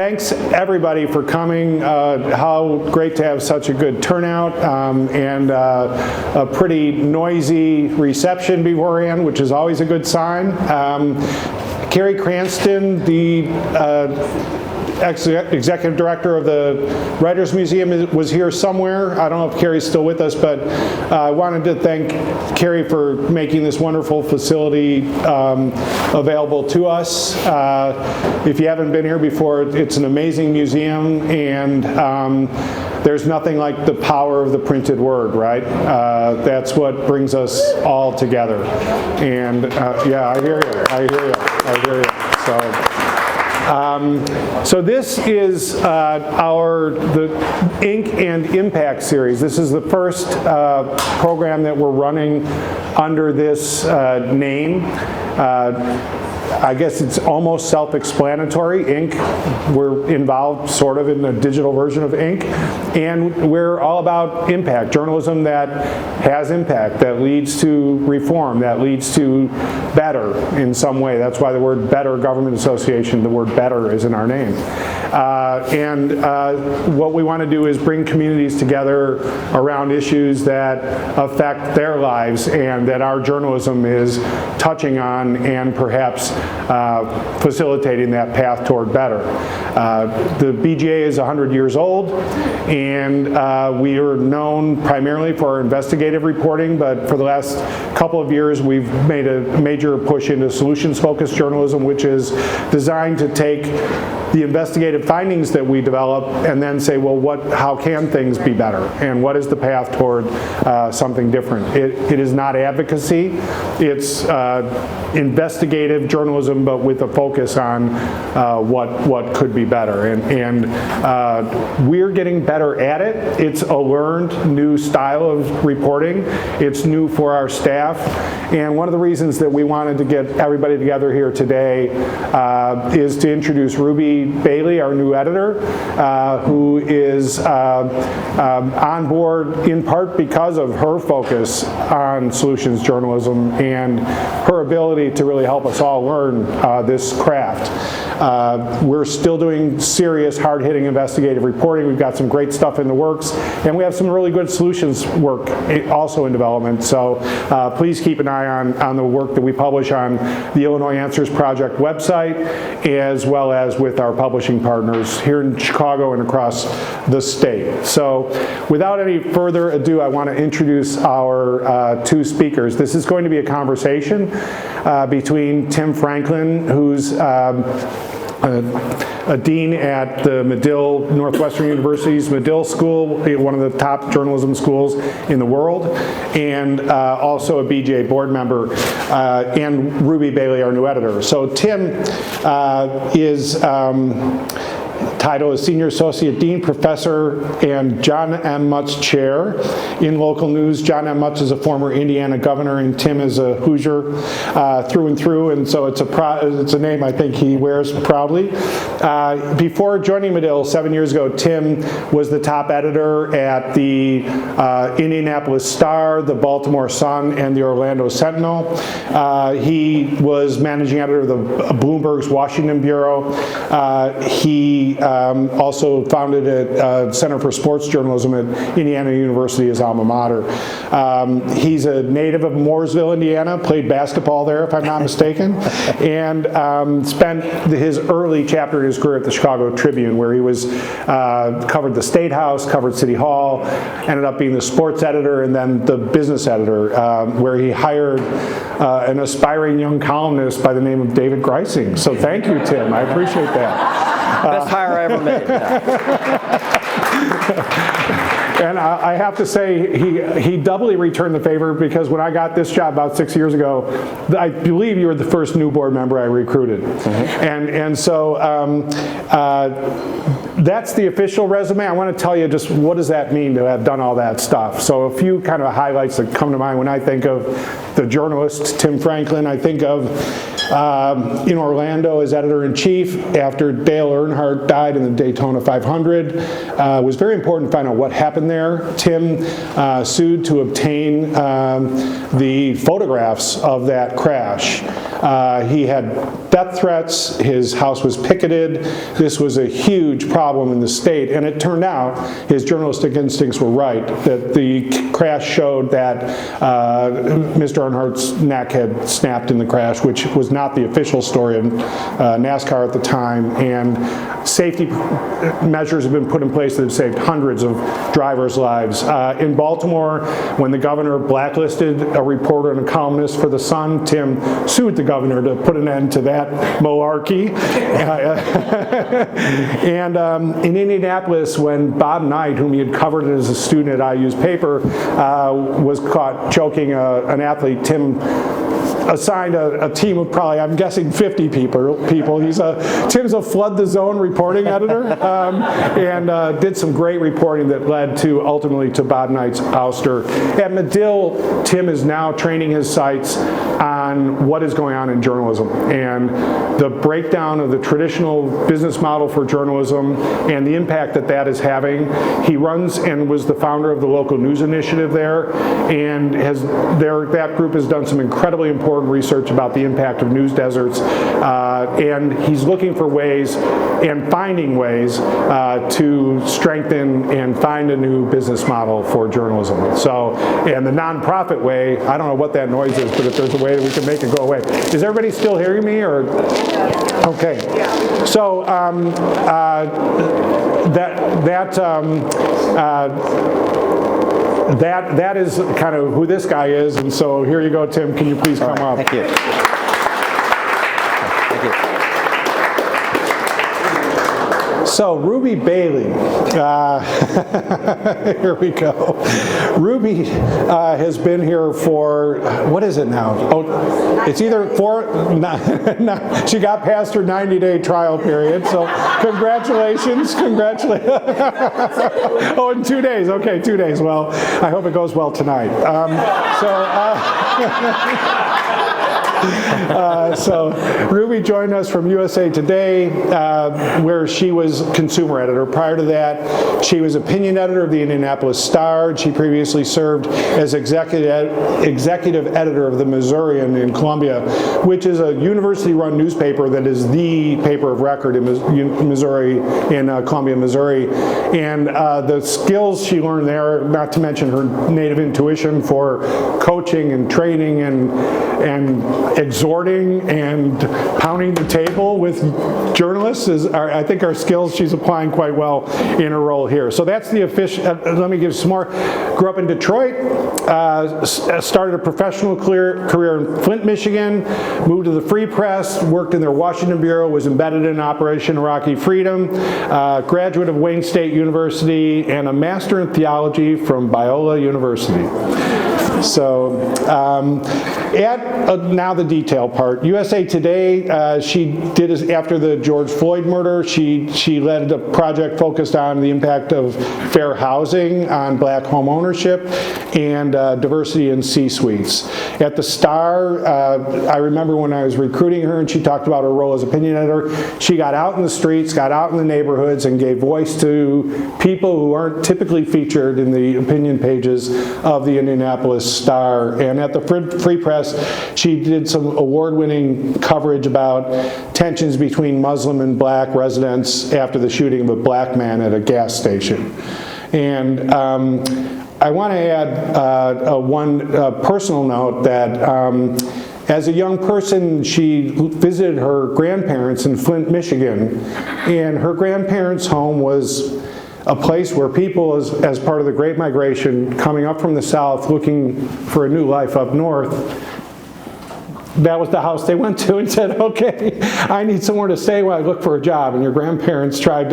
thanks everybody for coming. How great to have such a good turnout and a pretty noisy reception beforehand, which is always a good sign. Carrie Cranston, the executive director of the Writers Museum, was here somewhere. I don't know if Carrie's still with us, but I wanted to thank Carrie for making this wonderful facility available to us. If you haven't been here before, it's an amazing museum, and there's nothing like the power of the printed word, right? That's what brings us all together. And yeah, I hear you. So this is the Ink and Impact series. This is the first program that we're running under this name. I guess it's almost self-explanatory. Ink, we're involved sort of in the digital version of Ink, and we're all about impact, journalism that has impact, that leads to reform, that leads to better in some way. That's why the word Better Government Association, the word better is in our name. What we want to do is bring communities together around issues that affect their lives and that our journalism is touching on and perhaps facilitating that path toward better. The BGA is 100 years old, and we are known primarily for our investigative reporting, but for the last couple of years we've made a major push into solutions-focused journalism, which is designed to take the investigative findings that we develop and then say, well, how can things be better? And what is the path toward something different? It is not advocacy. It's investigative journalism, but with a focus on what could be better. And we're getting better at it. It's a learned new style of reporting. It's new for our staff. And one of the reasons that we wanted to get everybody together here today is to introduce Ruby Bailey, our new editor, who is on board in part because of her focus on solutions journalism and her ability to really help us all learn this craft. We're still doing serious, hard-hitting investigative reporting. We've got some great stuff in the works, and we have some really good solutions work also in development. So please keep an eye on the work that we publish on the Illinois Answers Project website, as well as with our publishing partners here in Chicago and across the state. So without any further ado, I want to introduce our two speakers. This is going to be a conversation between Tim Franklin, who's a dean at the Medill, Northwestern University's Medill School, one of the top journalism schools in the world, and also a BJA board member, and Ruby Bailey, our new editor. So Tim is title is Senior Associate Dean, Professor, and John M. Mutz Chair in Local News. John M. Mutz is a former Indiana governor, and Tim is a Hoosier through and through, and so it's a name I think he wears proudly. Before joining Medill 7 years ago, Tim was the top editor at the Indianapolis Star, the Baltimore Sun, and the Orlando Sentinel. He was managing editor of the Bloomberg's Washington Bureau. He also founded a Center for Sports Journalism at Indiana University, his alma mater. He's a native of Mooresville, Indiana, played basketball there, if I'm not mistaken, and spent his early chapter of his career at the Chicago Tribune, where he was covered the State House, covered City Hall, ended up being the sports editor and then the business editor, where he hired an aspiring young columnist by the name of David Greising. So thank you, Tim. I appreciate that. Best hire I ever made. And I have to say, he doubly returned the favor, because when I got this job about 6 years ago, I believe you were the first new board member I recruited. Mm-hmm. And so that's the official resume. I want to tell you just what does that mean to have done all that stuff. So a few kind of highlights that come to mind when I think of the journalist Tim Franklin. I think of in Orlando as editor-in-chief after Dale Earnhardt died in the Daytona 500. It was very important to find out what happened there. Tim sued to obtain the photographs of that crash. He had death threats. His house was picketed. This was a huge problem in the state, and it turned out his journalistic instincts were right, that the crash showed that Mr. Earnhardt's neck had snapped in the crash, which was not the official story of NASCAR at the time, and safety measures have been put in place that have saved hundreds of drivers' lives. In Baltimore, when the governor blacklisted a reporter and a columnist for The Sun, Tim sued the governor to put an end to that malarkey. And in Indianapolis, when Bob Knight, whom he had covered as a student at IU's paper, was caught choking an athlete, Tim assigned a team of probably, I'm guessing, 50 people. Tim's a flood the zone reporting editor, and did some great reporting that led ultimately to Bob Knight's ouster. At Medill, Tim is now training his sites on what is going on in journalism and the breakdown of the traditional business model for journalism and the impact that that is having. He runs and was the founder of the local news initiative there, and that group has done some incredibly important research about the impact of news deserts, and he's looking for ways and finding ways to strengthen and find a new business model for journalism. So, and the nonprofit way, I don't know what that noise is, but if there's a way that we can make it go away. Is everybody still hearing me, or? Okay. So that is kind of who this guy is, and so here you go, Tim. Can you please come up? Thank you. Thank you. So Ruby Bailey, here we go. Ruby has been here for, what is it now? Oh, it's either she got past her 90-day trial period, so congratulations. Oh, in 2 days, okay, 2 days. Well, I hope it goes well tonight. So Ruby joined us from USA Today, where she was consumer editor. Prior to that, she was opinion editor of the Indianapolis Star. She previously served as executive editor of the Missourian in Columbia, which is a university-run newspaper that is the paper of record in Missouri, in Columbia, Missouri. And the skills she learned there, not to mention her native intuition for coaching and training and exhorting and pounding the table with journalists, I think are skills she's applying quite well in her role here. So that's the official, let me give some more. Grew up in Detroit, started a professional career in Flint, Michigan, moved to the Free Press, worked in their Washington bureau, was embedded in Operation Iraqi Freedom, graduate of Wayne State University, and a master in theology from Biola University. So, now the detail part. USA Today, she did, after the George Floyd murder, she led a project focused on the impact of fair housing on black home ownership and diversity in C-suites. At the Star, I remember when I was recruiting her and she talked about her role as opinion editor, she got out in the streets, got out in the neighborhoods, and gave voice to people who aren't typically featured in the opinion pages of the Indianapolis Star. And at the Free Press, she did some award-winning coverage about tensions between Muslim and black residents after the shooting of a black man at a gas station. And I want to add one personal note that as a young person, she visited her grandparents in Flint, Michigan, and her grandparents' home was a place where people, as part of the Great Migration, coming up from the South looking for a new life up north, that was the house they went to and said, okay, I need somewhere to stay while I look for a job. And your grandparents found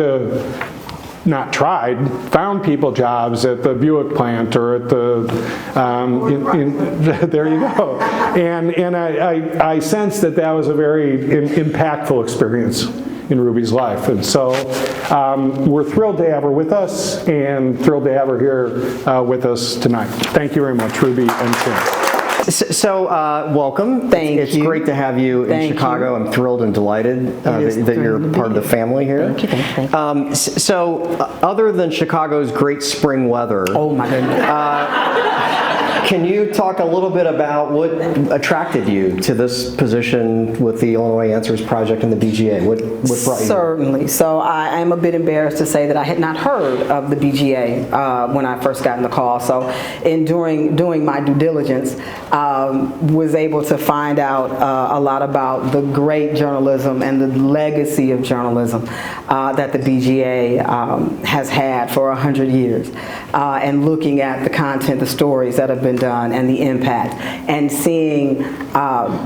people jobs at the Buick plant or at the, there you go. And I sense that was a very impactful experience in Ruby's life. And so we're thrilled to have her with us and thrilled to have her here with us tonight. Thank you very much, Ruby and Tim. So welcome. It's great to have you in Chicago. I'm thrilled and delighted that you're part of the family here. Thank you. So other than Chicago's great spring weather, oh my goodness. Can you talk a little bit about what attracted you to this position with the Illinois Answers Project and the BGA? What brought you? Certainly. So I am a bit embarrassed to say that I had not heard of the BGA when I first got in the call. So doing my due diligence, was able to find out a lot about the great journalism and the legacy of journalism that the BGA has had for 100 years, and looking at the content, the stories that have been done, and the impact, and seeing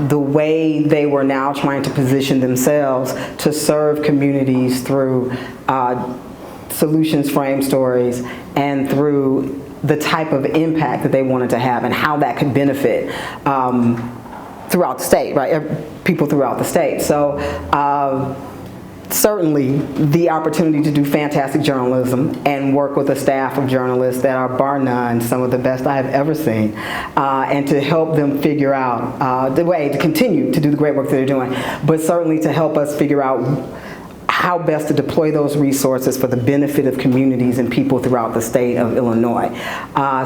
the way they were now trying to position themselves to serve communities through solutions frame stories and through the type of impact that they wanted to have and how that could benefit throughout the state, right? People throughout the state. So certainly the opportunity to do fantastic journalism and work with a staff of journalists that are bar none some of the best I have ever seen, and to help them figure out the way to continue to do the great work that they're doing, but certainly to help us figure out how best to deploy those resources for the benefit of communities and people throughout the state of Illinois.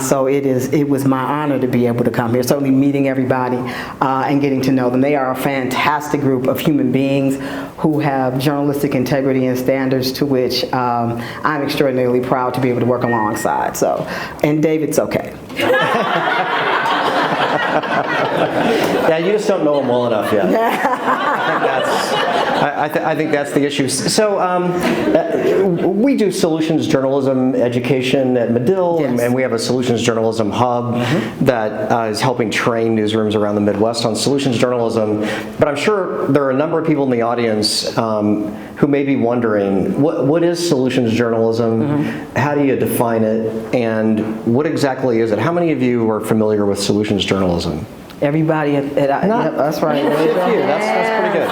So it was my honor to be able to come here, certainly meeting everybody and getting to know them. They are a fantastic group of human beings who have journalistic integrity and standards to which I'm extraordinarily proud to be able to work alongside. So, and David's okay. Yeah, you just don't know them well enough yet. I think that's the issue. So we do solutions journalism education at Medill, Yes. and we have a solutions journalism hub that is helping train newsrooms around the Midwest on solutions journalism. But I'm sure there are a number of people in the audience who may be wondering, what is solutions journalism? How do you define it? And what exactly is it? How many of you are familiar with solutions journalism? Everybody yep, that's right. That's pretty good.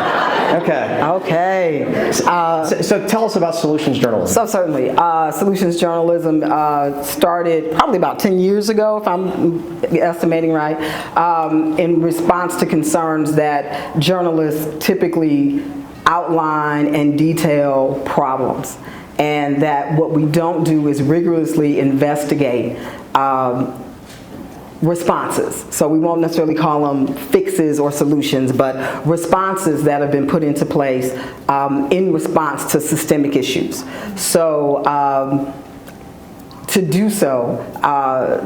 Okay. Okay. So tell us about solutions journalism. So certainly, solutions journalism started probably about 10 years ago, if I'm estimating right, in response to concerns that journalists typically outline and detail problems, and that what we don't do is rigorously investigate responses. So we won't necessarily call them fixes or solutions, but responses that have been put into place in response to systemic issues. So to do so,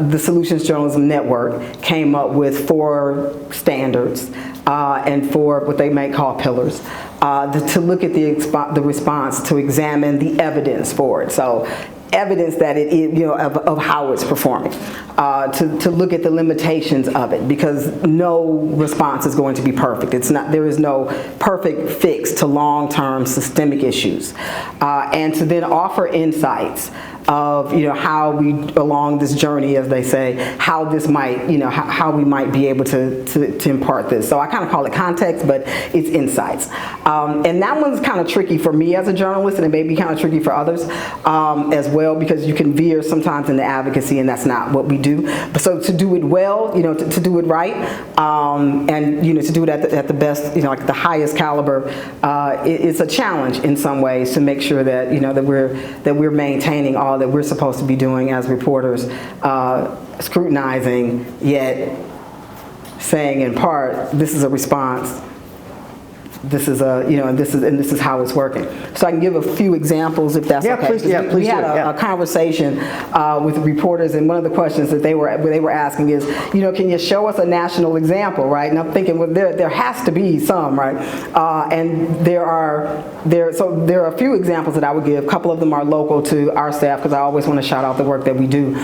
the Solutions Journalism Network came up with 4 standards and 4 what they may call pillars to look at the response, to examine the evidence for it. So evidence that it is, of how it's performing, to look at the limitations of it, because no response is going to be perfect. There is no perfect fix to long-term systemic issues, and to then offer insights of how we along this journey, as they say, how this might how we might be able to impart this. So I kind of call it context, but it's insights, and that one's kind of tricky for me as a journalist, and it may be kind of tricky for others as well, because you can veer sometimes into advocacy, and that's not what we do. But so to do it well, to do it right, and to do it at the best, like the highest caliber, it's a challenge in some ways to make sure that that we're maintaining all that we're supposed to be doing as reporters, scrutinizing, yet saying in part, this is a response, this is and this is how it's working. So I can give a few examples if that's okay. Please, we had a conversation with reporters, and one of the questions that they were asking is, can you show us a national example, right? And I'm thinking, well, there has to be some, right? And there are a few examples that I would give. A couple of them are local to our staff, because I always want to shout out the work that we do.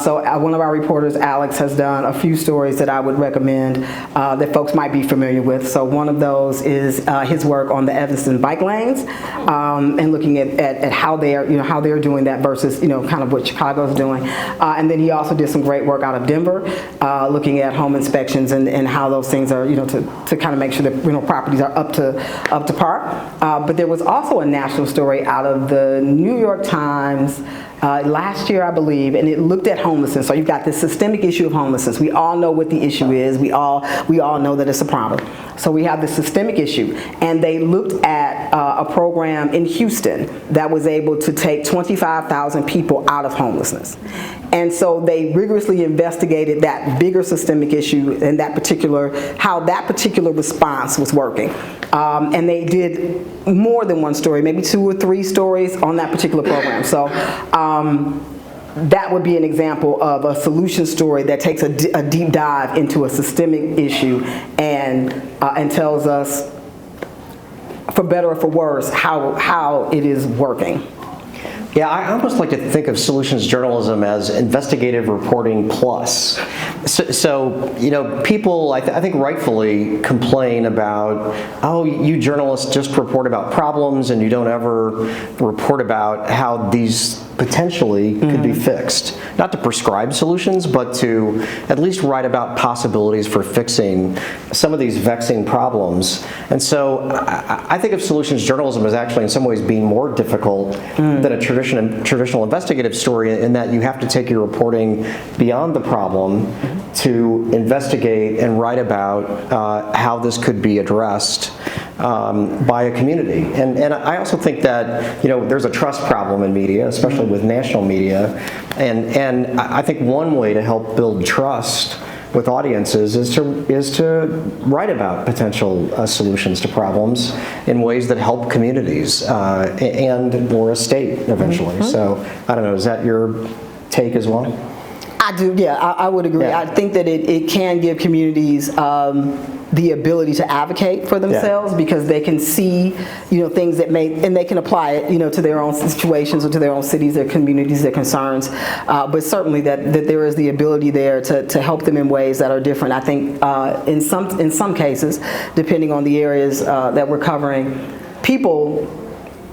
So one of our reporters, Alex, has done a few stories that I would recommend that folks might be familiar with. So one of those is his work on the Evanston bike lanes, and looking at how they're doing that versus kind of what Chicago's doing. And then he also did some great work out of Denver, looking at home inspections and how those things are to kind of make sure that properties are up to par. But there was also a national story out of the New York Times last year, I believe, and it looked at homelessness. So you've got this systemic issue of homelessness. We all know what the issue is. We all know that it's a problem. So we have this systemic issue, and they looked at a program in Houston that was able to take 25,000 people out of homelessness. And so they rigorously investigated that bigger systemic issue and how that particular response was working. And they did more than one story, maybe 2 or 3 stories on that particular program. So that would be an example of a solution story that takes a deep dive into a systemic issue and tells us, for better or for worse, how it is working. Yeah, I almost like to think of solutions journalism as investigative reporting plus. So you know, people, I think rightfully complain about, oh, you journalists just report about problems and you don't ever report about how these potentially could be fixed. Not to prescribe solutions, but to at least write about possibilities for fixing some of these vexing problems. And so I think of solutions journalism as actually in some ways being more difficult than a traditional investigative story, in that you have to take your reporting beyond the problem to investigate and write about how this could be addressed by a community. And I also think that, you know, there's a trust problem in media, especially with national media, and I think one way to help build trust with audiences is to write about potential solutions to problems in ways that help communities or a state eventually. So I don't know, is that your take as well? I do, yeah, I would agree. Yeah. I think that it can give communities the ability to advocate for themselves, because they can see, you know, things that and they can apply it, you know, to their own situations or to their own cities, their communities, their concerns. But certainly that there is the ability there to help them in ways that are different. I think in some cases, depending on the areas that we're covering, people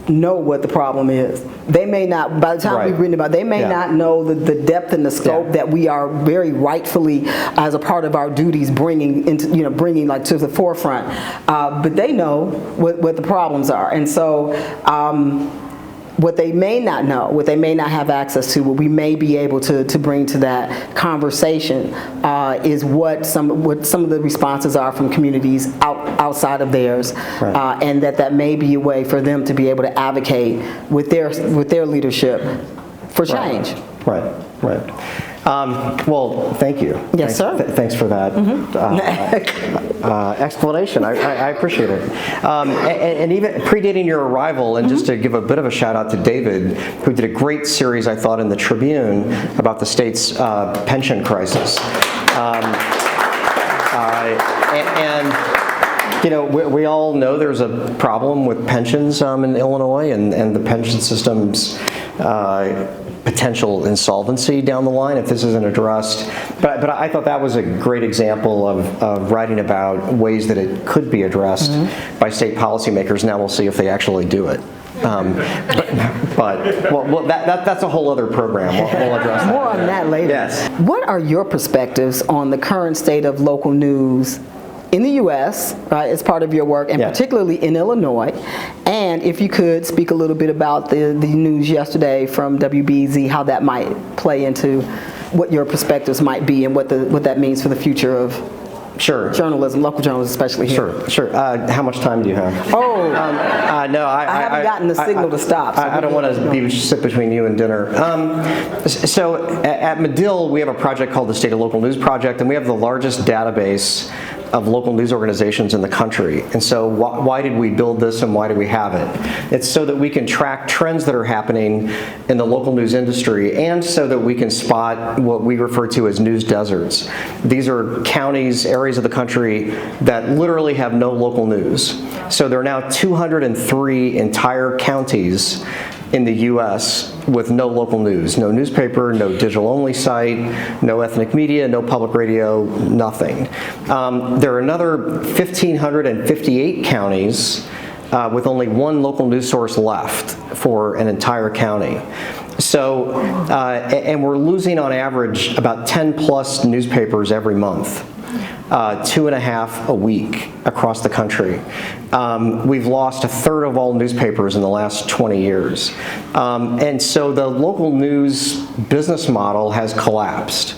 know what the problem is. They may not, by the time we've written about it, they may not know the depth and the scope that we are very rightfully, as a part of our duties, bringing like to the forefront. But they know what the problems are. And so what they may not know, what they may not have access to, what we may be able to bring to that conversation is what some of the responses are from communities outside of theirs, and that may be a way for them to be able to advocate with their leadership for change. Right. Well, thank you. Yes, sir. Thanks for that explanation. I appreciate it. And even predating your arrival, and just to give a bit of a shout out to David, who did a great series, I thought, in the Tribune about the state's pension crisis. And you know, we all know there's a problem with pensions in Illinois, and the pension system's potential insolvency down the line if this isn't addressed. But I thought that was a great example of writing about ways that it could be addressed by state policymakers. Now we'll see if they actually do it. That's a whole other program. We'll address that. More on that later. Yes. What are your perspectives on the current state of local news in the U.S., right, as part of your work, and particularly in Illinois? And if you could speak a little bit about the news yesterday from WBZ, how that might play into what your perspectives might be, and what that means for the future of journalism, local journalism, especially here. Sure. How much time do you have? Oh, no, I haven't gotten the signal to stop. So I don't want to sit between you and dinner. So at Medill, we have a project called the State of Local News Project, and we have the largest database of local news organizations in the country. And so why did we build this, and why do we have it? It's so that we can track trends that are happening in the local news industry, and so that we can spot what we refer to as news deserts. These are counties, areas of the country that literally have no local news. So there are now 203 entire counties in the U.S. with no local news, no newspaper, no digital-only site, no ethnic media, no public radio, nothing. There are another 1,558 counties with only one local news source left for an entire county. So, and we're losing on average about 10 plus newspapers every month. 2.5 a week across the country. We've lost a third of all newspapers in the last 20 years. And so the local news business model has collapsed.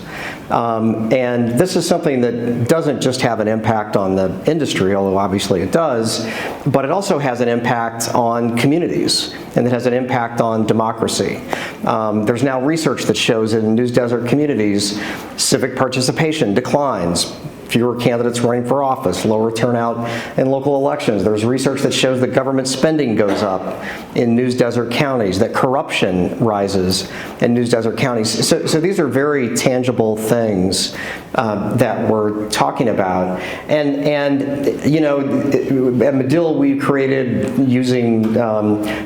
And this is something that doesn't just have an impact on the industry, although obviously it does, but it also has an impact on communities, and it has an impact on democracy. There's now research that shows that in news desert communities, civic participation declines. Fewer candidates running for office, lower turnout in local elections. There's research that shows that government spending goes up in news desert counties, that corruption rises in news desert counties. So these are very tangible things that we're talking about. And you know, at Medill we created using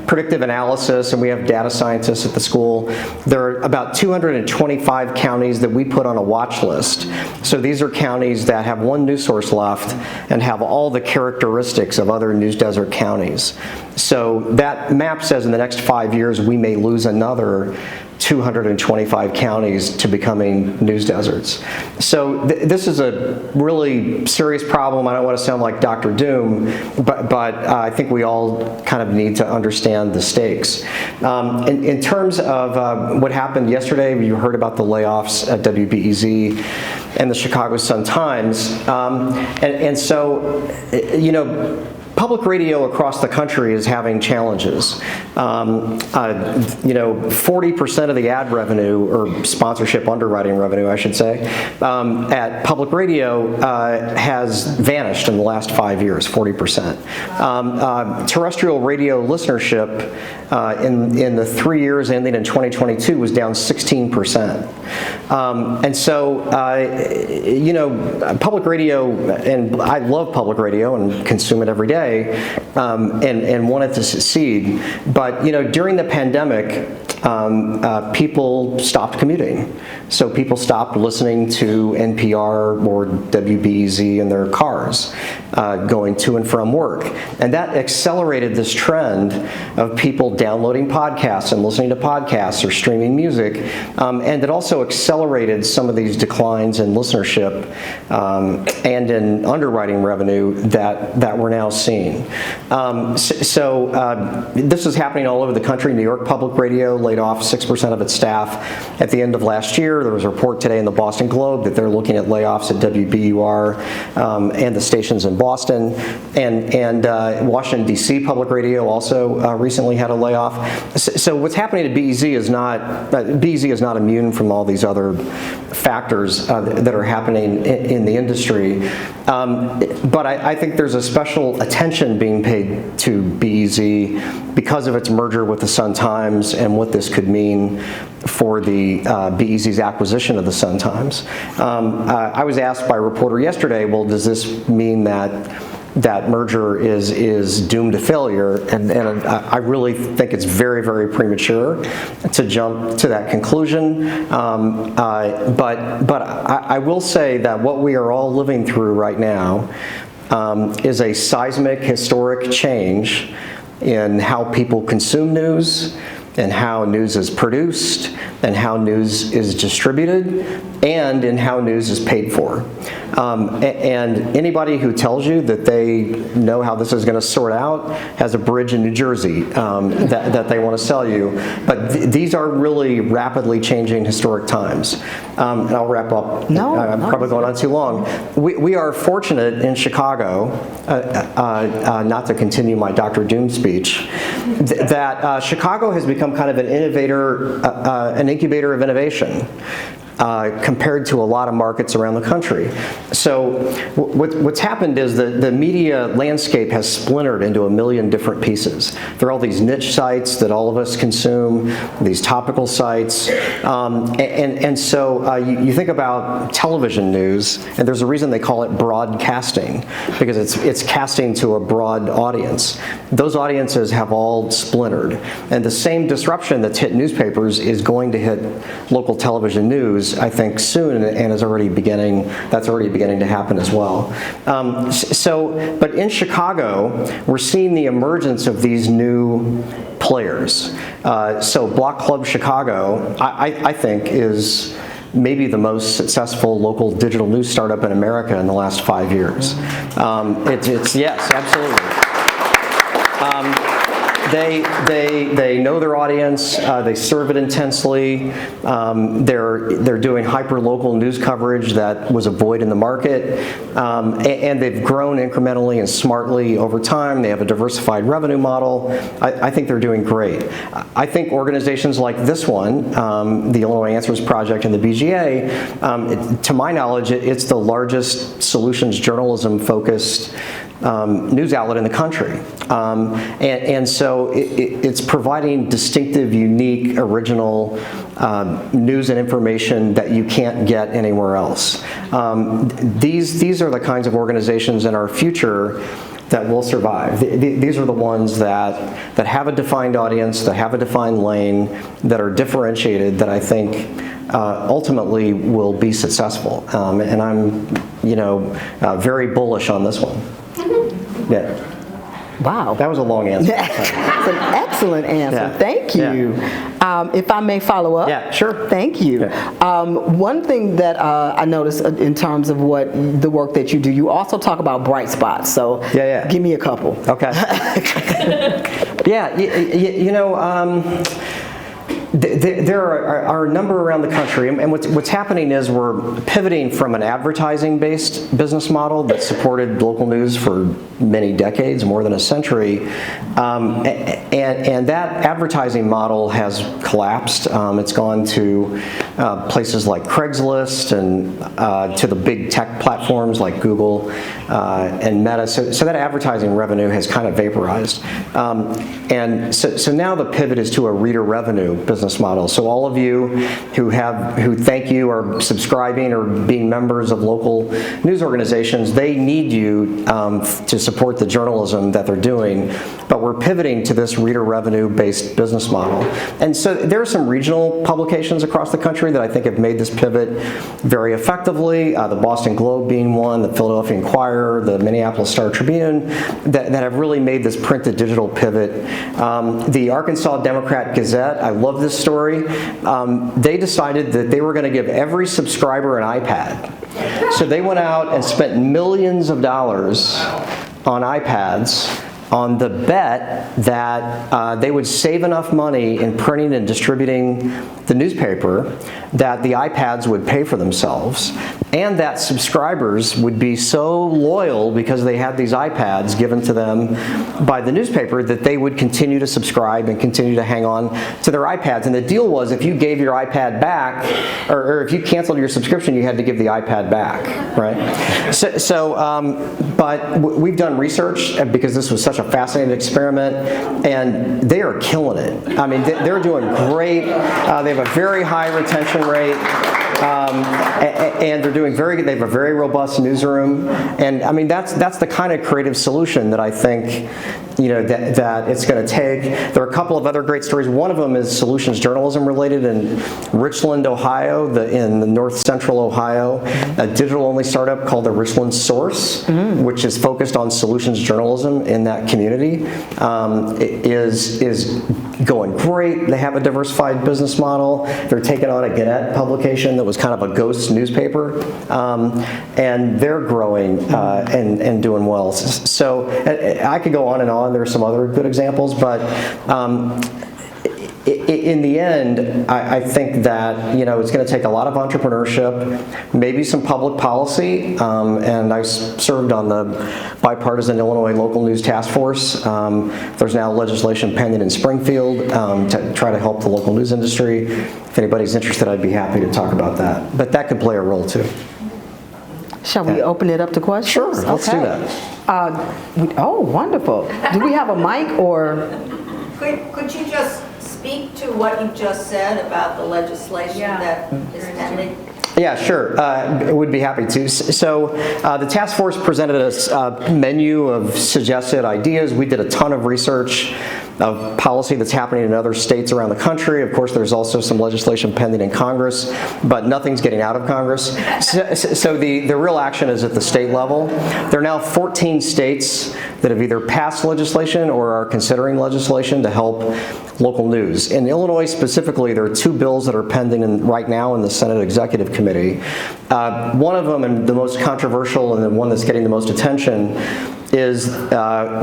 predictive analysis, and we have data scientists at the school. There are about 225 counties that we put on a watch list. So these are counties that have one news source left and have all the characteristics of other news desert counties. So that map says in the next 5 years we may lose another 225 counties to becoming news deserts. So this is a really serious problem. I don't want to sound like Dr. Doom, but I think we all kind of need to understand the stakes. In terms of what happened yesterday, you heard about the layoffs at WBEZ and the Chicago Sun-Times. And so, you know, public radio across the country is having challenges. You know, 40% of the ad revenue, or sponsorship underwriting revenue, I should say, at public radio has vanished in the last 5 years, 40%. Terrestrial radio listenership in the 3 years ending in 2022 was down 16%. And so, you know, public radio, and I love public radio and consume it every day, and want it to succeed. But you know, during the pandemic, people stopped commuting. So people stopped listening to NPR or WBEZ in their cars, going to and from work. And that accelerated this trend of people downloading podcasts and listening to podcasts or streaming music. And it also accelerated some of these declines in listenership and in underwriting revenue that we're now seeing. This is happening all over the country. New York Public Radio laid off 6% of its staff at the end of last year. There was a report today in the Boston Globe that they're looking at layoffs at WBUR and the stations in Boston. And Washington, D.C. Public Radio also recently had a layoff. So what's happening at BEZ is not immune from all these other factors that are happening in the industry. But I think there's a special attention being paid to BEZ because of its merger with the Sun-Times and what this could mean for the BEZ's acquisition of the Sun-Times. I was asked by a reporter yesterday, well, does this mean that merger is doomed to failure? And I really think it's very, very premature to jump to that conclusion. But I will say that what we are all living through right now is a seismic, historic change in how people consume news, and how news is produced, and how news is distributed, and in how news is paid for. And anybody who tells you that they know how this is going to sort out has a bridge in New Jersey that they want to sell you. But these are really rapidly changing historic times. And I'll wrap up. I'm probably going on too long. We are fortunate in Chicago, not to continue my Dr. Doom speech, that Chicago has become kind of an incubator of innovation. Compared to a lot of markets around the country. So what's happened is the media landscape has splintered into a million different pieces. There are all these niche sites that all of us consume, these topical sites, and so you think about television news, and there's a reason they call it broadcasting, because it's casting to a broad audience. Those audiences have all splintered, and the same disruption that's hit newspapers is going to hit local television news, I think, soon, and that's already beginning to happen as well. But in Chicago, we're seeing the emergence of these new players. So Block Club Chicago, I think, is maybe the most successful local digital news startup in America in the last 5 years. Yes, absolutely. they know their audience. They serve it intensely. They're doing hyper-local news coverage that was a void in the market, and they've grown incrementally and smartly over time. They have a diversified revenue model. I think they're doing great. I think organizations like this one, the Illinois Answers Project and the BGA, to my knowledge, it's the largest solutions journalism-focused news outlet in the country. And so it's providing distinctive, unique, original news and information that you can't get anywhere else. These are the kinds of organizations in our future that will survive. These are the ones that have a defined audience, that have a defined lane, that are differentiated, that I think ultimately will be successful. And I'm, very bullish on this one. Yeah. Wow. That was a long answer. That's an excellent answer. Yeah. Thank you. Yeah. If I may follow up. Yeah, sure. Thank you. Yeah. One thing that I noticed in terms of what the work that you do, you also talk about bright spots. So give me a couple. Okay. Yeah, there are a number around the country, and what's happening is we're pivoting from an advertising-based business model that supported local news for many decades, more than a century, and that advertising model has collapsed. It's gone to places like Craigslist and to the big tech platforms like Google and Meta. So that advertising revenue has kind of vaporized, and so now the pivot is to a reader revenue business model. So all of you who thank you are subscribing or being members of local news organizations, they need you to support the journalism that they're doing. But we're pivoting to this reader revenue based business model. And so there are some regional publications across the country that I think have made this pivot very effectively. The Boston Globe being one, the Philadelphia Inquirer, the Minneapolis Star Tribune, that have really made this print to digital pivot. The Arkansas Democrat Gazette, I love this story. They decided that they were going to give every subscriber an iPad. So they went out and spent millions of dollars on iPads on the bet that they would save enough money in printing and distributing the newspaper that the iPads would pay for themselves, and that subscribers would be so loyal because they had these iPads given to them by the newspaper that they would continue to subscribe and continue to hang on to their iPads. And the deal was, if you gave your iPad back, or if you canceled your subscription, you had to give the iPad back, right? But we've done research because this was such a fascinating experiment, and they are killing it. I mean, they're doing great. They have a very high retention rate. And they're doing very good. They have a very robust newsroom, and I mean that's the kind of creative solution that I think that it's going to take. There are a couple of other great stories. One of them is solutions journalism related in Richland, Ohio, in the north central Ohio, a digital-only startup called the Richland Source, which is focused on solutions journalism in that community. Is going great. They have a diversified business model. They're taking on a Gannett publication that was kind of a ghost newspaper, and they're growing and doing well. So I could go on and on. There are some other good examples, but in the end, I think that it's going to take a lot of entrepreneurship, maybe some public policy, and I served on the bipartisan Illinois Local News Task Force. There's now legislation pending in Springfield to try to help the local news industry. If anybody's interested, I'd be happy to talk about that. But that could play a role too. Shall we open it up to questions? Sure, let's do that. Oh, wonderful. Do we have a mic or? Could you just speak to what you just said about the legislation that is pending? Yeah, sure. Would be happy to. So the task force presented us a menu of suggested ideas. We did a ton of research of policy that's happening in other states around the country. Of course, there's also some legislation pending in Congress, but nothing's getting out of Congress. So the real action is at the state level. There are now 14 states that have either passed legislation or are considering legislation to help local news. In Illinois specifically, there are two bills that are pending right now in the Senate Executive Committee. One of them, and the most controversial and the one that's getting the most attention, is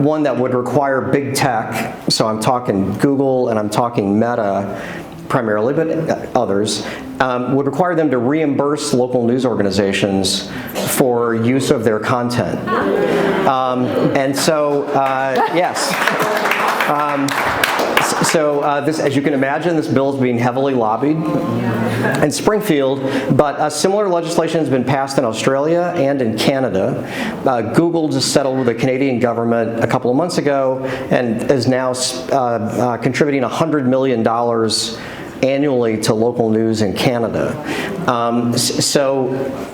one that would require big tech, so I'm talking Google and I'm talking Meta primarily, but others, would require them to reimburse local news organizations for use of their content. And so, yes. This, as you can imagine, this bill is being heavily lobbied in Springfield, but similar legislation has been passed in Australia and in Canada. Google just settled with the Canadian government a couple of months ago and is now contributing $100 million annually to local news in Canada. So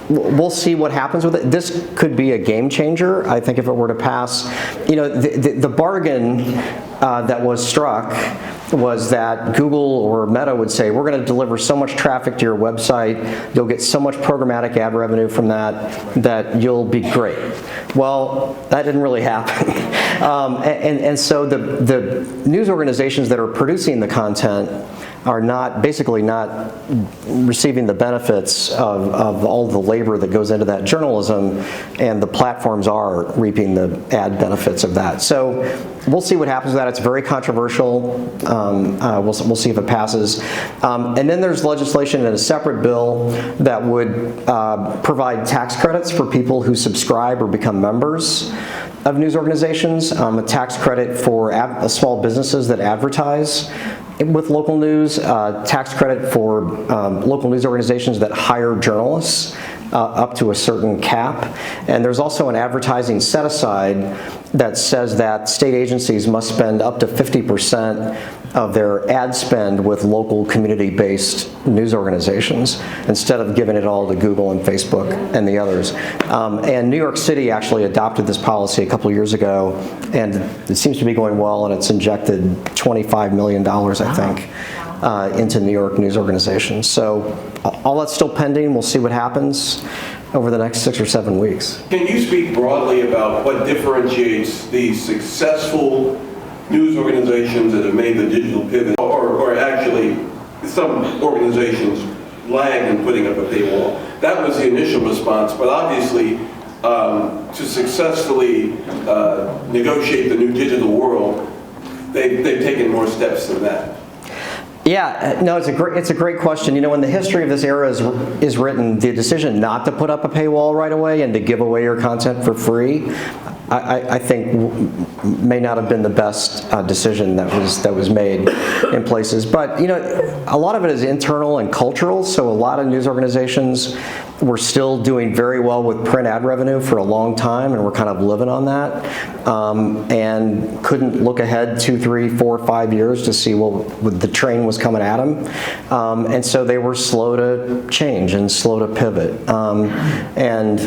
we'll see what happens with it. This could be a game changer, I think, if it were to pass. You know, the bargain that was struck was that Google or Meta would say, we're going to deliver so much traffic to your website, you'll get so much programmatic ad revenue from that you'll be great. Well, that didn't really happen. And so the news organizations that are producing the content are basically not receiving the benefits of all the labor that goes into that journalism, and the platforms are reaping the ad benefits of that. So we'll see what happens with that. It's very controversial. We'll see if it passes. And then there's legislation in a separate bill that would provide tax credits for people who subscribe or become members of news organizations, a tax credit for small businesses that advertise with local news, tax credit for local news organizations that hire journalists up to a certain cap. And there's also an advertising set-aside that says that state agencies must spend up to 50% of their ad spend with local community-based news organizations instead of giving it all to Google and Facebook and the others. And New York City actually adopted this policy a couple of years ago, and it seems to be going well, and it's injected $25 million, I think, into New York news organizations. So all that's still pending. We'll see what happens over the next 6 or 7 weeks. Can you speak broadly about what differentiates the successful news organizations that have made the digital pivot, or actually some organizations lag in putting up a paywall? That was the initial response, but obviously to successfully negotiate the new digital world, they've taken more steps than that. Yeah, no, it's a great question. You know, when the history of this era is written, the decision not to put up a paywall right away and to give away your content for free, I think may not have been the best decision that was made in places. But you know, a lot of it is internal and cultural. So a lot of news organizations were still doing very well with print ad revenue for a long time, and we're kind of living on that, and couldn't look ahead 2, 3, 4, 5 years to see what the train was coming at them, and so they were slow to change and slow to pivot, and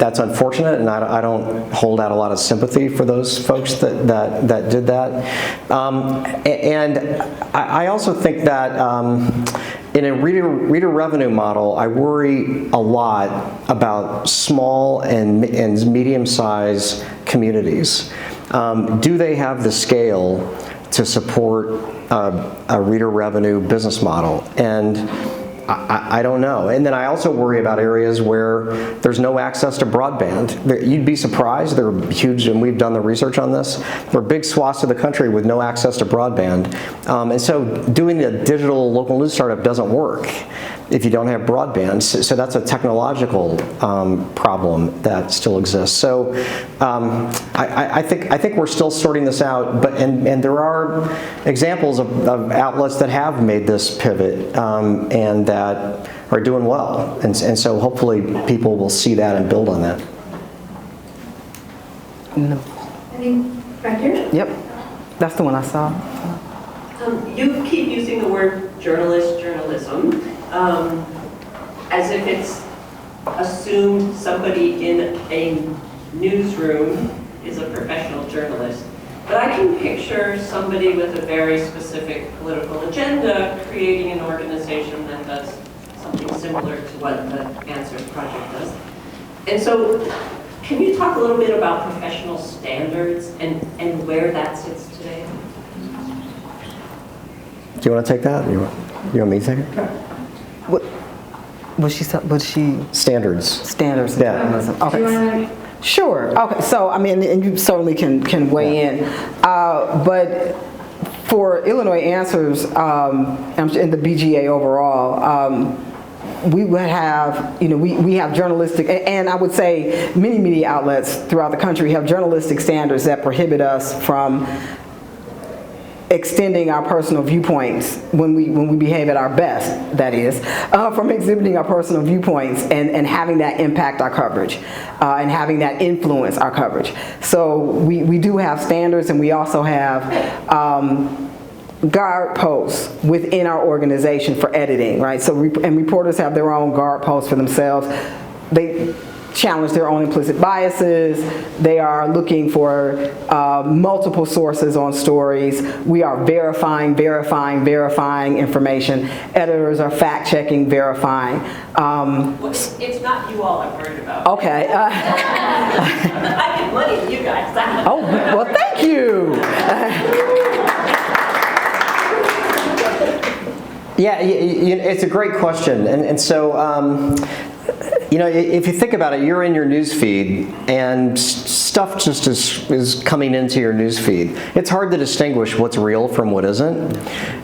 that's unfortunate, and I don't hold out a lot of sympathy for those folks that did that. And I also think that in a reader revenue model, I worry a lot about small and medium-sized communities. Do they have the scale to support a reader revenue business model? And I don't know. And then I also worry about areas where there's no access to broadband. You'd be surprised. They're huge, and we've done the research on this. There are big swaths of the country with no access to broadband. And so doing a digital local news startup doesn't work if you don't have broadband. So that's a technological problem that still exists. So I think we're still sorting this out. But and there are examples of outlets that have made this pivot and that are doing well. And so hopefully people will see that and build on that. No. I think right here. Yep, that's the one I saw. You keep using the word journalism, as if it's assumed somebody in a newsroom is a professional journalist. But I can picture somebody with a very specific political agenda creating an organization that does something similar to what the Answers Project does. And so, can you talk a little bit about professional standards and where that sits today? Do you want to take that? You want me to take it? What was she? Standards. Standards. Yeah. Journalism. Okay. Do you want to Sure. Okay. So, I mean, and you certainly can weigh in, but for Illinois Answers and the BGA overall, we would have, we have journalistic, and I would say many media outlets throughout the country have journalistic standards that prohibit us from extending our personal viewpoints when we behave at our best, that is, from exhibiting our personal viewpoints and having that impact our coverage and having that influence our coverage. So we do have standards, and we also have guard posts within our organization for editing, right? So and reporters have their own guard posts for themselves. They challenge their own implicit biases. They are looking for multiple sources on stories. We are verifying information. Editors are fact-checking, verifying. It's not you all I'm worried about. Okay. I give money to you guys. Oh, well, thank you. Yeah, it's a great question, and so if you think about it, you're in your news feed, and stuff just is coming into your news feed. It's hard to distinguish what's real from what isn't,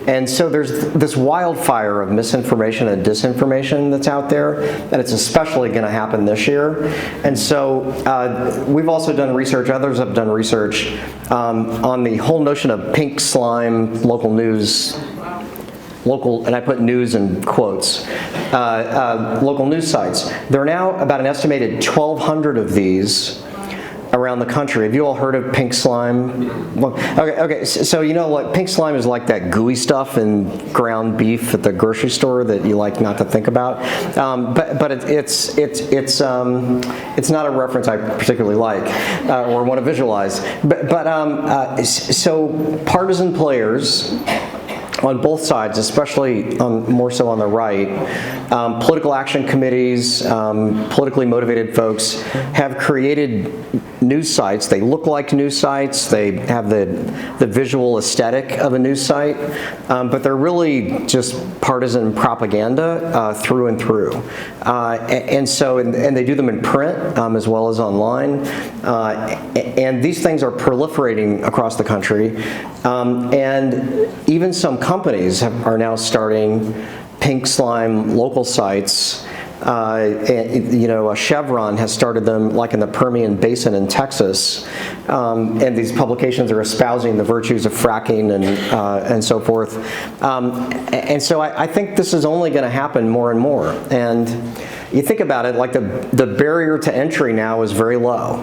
and so there's this wildfire of misinformation and disinformation that's out there, and it's especially going to happen this year. And so we've also done research, others have done research on the whole notion of pink slime local news. Local, and I put news in quotes, local news sites. There are now about an estimated 1,200 of these around the country. Have you all heard of pink slime? Well, okay. So what pink slime is, like that gooey stuff in ground beef at the grocery store that you like not to think about. But it's not a reference I particularly like or want to visualize. So partisan players on both sides, especially more so on the right, political action committees, politically motivated folks have created news sites. They look like news sites. They have the visual aesthetic of a news site, but they're really just partisan propaganda through and through. And they do them in print as well as online. And these things are proliferating across the country. And even some companies are now starting pink slime local sites. Chevron has started them like in the Permian Basin in Texas, and these publications are espousing the virtues of fracking and so forth. And so I think this is only going to happen more and more. And you think about it, like the barrier to entry now is very low.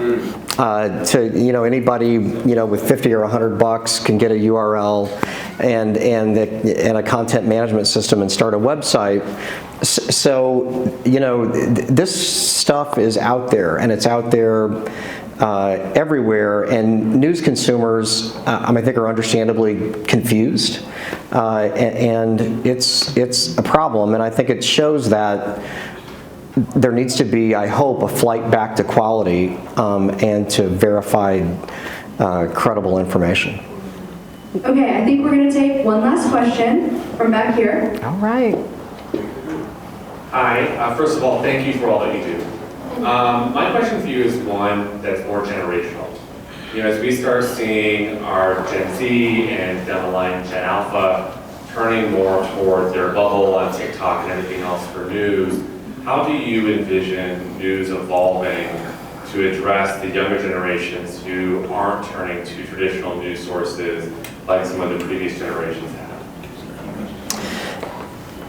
Anybody with $50 or $100 can get a URL and a content management system and start a website. So this stuff is out there, and it's out there everywhere, and news consumers I think are understandably confused, and it's a problem, and I think it shows that there needs to be, I hope, a flight back to quality and to verified, credible information. Okay, I think we're going to take one last question from back here. All right. Hi, first of all, thank you for all that you do. My question for you is one that's more generational. As we start seeing our Gen Z and down the line Gen Alpha turning more toward their bubble on TikTok and everything else for news, how do you envision news evolving to address the younger generations who aren't turning to traditional news sources like some of the previous generations have?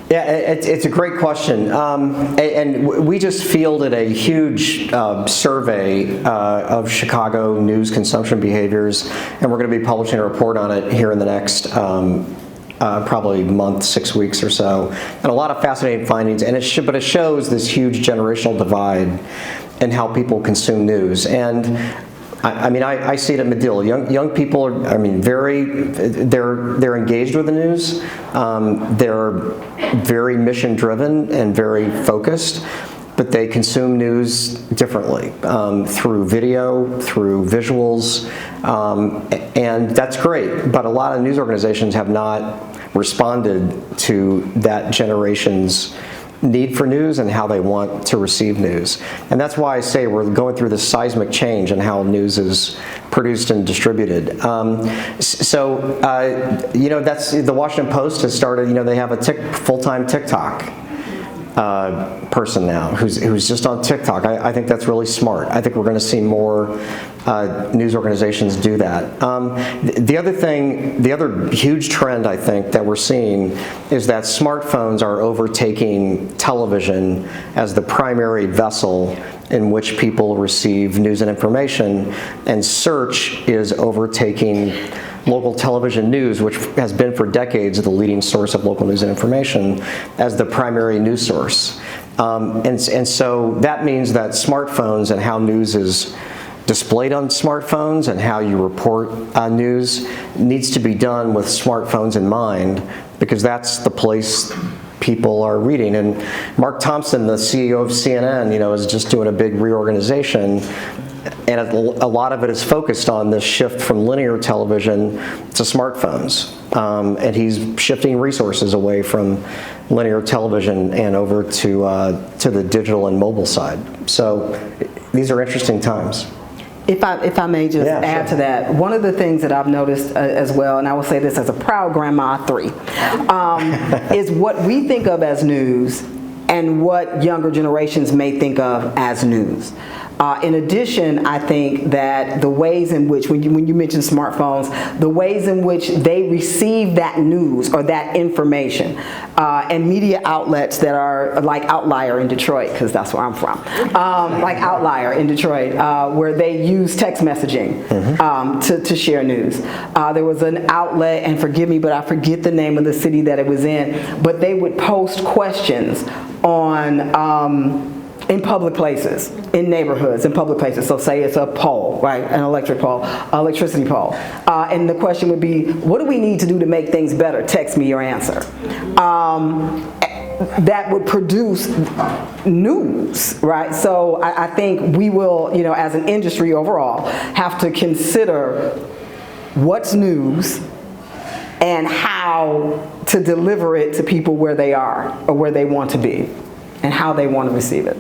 Yeah, it's a great question. And we just fielded a huge survey of Chicago news consumption behaviors, and we're going to be publishing a report on it here in the next probably month, 6 weeks or so, and a lot of fascinating findings. And but it shows this huge generational divide in how people consume news. And I see it at Medill. Young people are, they're engaged with the news. They're very mission driven and very focused, but they consume news differently through video, through visuals, and that's great. But a lot of news organizations have not responded to that generation's need for news and how they want to receive news. And that's why I say we're going through this seismic change in how news is produced and distributed. You know, that's the Washington Post has started, you know, they have a full-time TikTok person now who's just on TikTok. I think that's really smart. I think we're going to see more news organizations do that. The other huge trend I think that we're seeing is that smartphones are overtaking television as the primary vessel in which people receive news and information, and search is overtaking local television news, which has been for decades the leading source of local news and information, as the primary news source. And so that means that smartphones and how news is displayed on smartphones and how you report news needs to be done with smartphones in mind, because that's the place people are reading. And Mark Thompson, the CEO of CNN, you know, is just doing a big reorganization, and a lot of it is focused on this shift from linear television to smartphones. And he's shifting resources away from linear television and over to the digital and mobile side. So these are interesting times. If I may just add to that, one of the things that I've noticed as well, and I will say this as a proud grandma of 3, is what we think of as news and what younger generations may think of as news. In addition, I think that the ways in which, when you mention smartphones, the ways in which they receive that news or that information, and media outlets that are like Outlier in Detroit, because that's where I'm from, like Outlier in Detroit, where they use text messaging to share news. There was an outlet, and forgive me, but I forget the name of the city that it was in, but they would post questions on in public places, in neighborhoods, in public places. So say it's a pole, right, an electricity pole. And the question would be, what do we need to do to make things better? Text me your answer. That would produce news, right? So I think we will, you know, as an industry overall, have to consider what's news and how to deliver it to people where they are or where they want to be and how they want to receive it.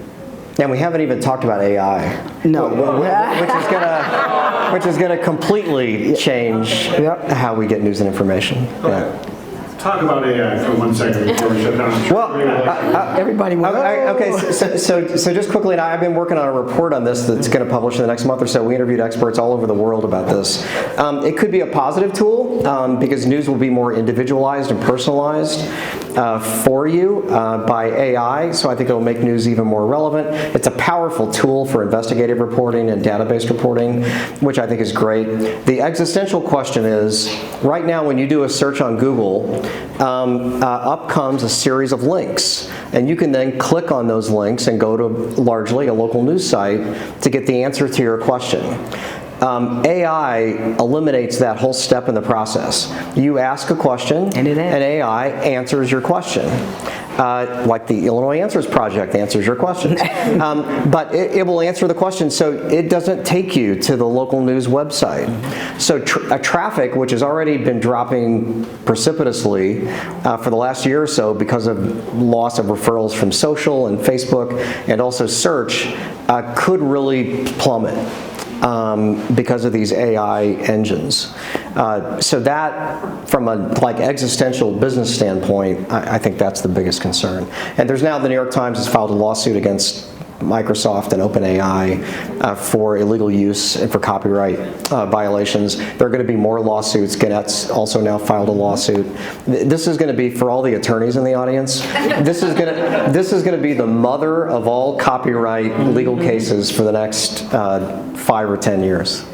And we haven't even talked about AI. No. Which is gonna completely change how we get news and information. Yeah. Talk about AI for 1 second before we shut down. Well, everybody wants. Okay, so just quickly, I've been working on a report on this that's going to publish in the next month or so. We interviewed experts all over the world about this. It could be a positive tool because news will be more individualized and personalized for you by AI, so I think it'll make news even more relevant. It's a powerful tool for investigative reporting and database reporting, which I think is great. The existential question is, right now when you do a search on Google, up comes a series of links, and you can then click on those links and go to largely a local news site to get the answer to your question. AI eliminates that whole step in the process. You ask a question, and AI answers your question. Like the Illinois Answers Project answers your questions. But it will answer the question, so it doesn't take you to the local news website. So traffic, which has already been dropping precipitously for the last year or so because of loss of referrals from social and Facebook and also search, could really plummet. Because of these AI engines. So that, from a existential business standpoint, I think that's the biggest concern. And there's now, the New York Times has filed a lawsuit against Microsoft and OpenAI for illegal use and for copyright violations. There are going to be more lawsuits. Gannett's also now filed a lawsuit. This is going to be, for all the attorneys in the audience, this is going to be the mother of all copyright legal cases for the next 5 or 10 years.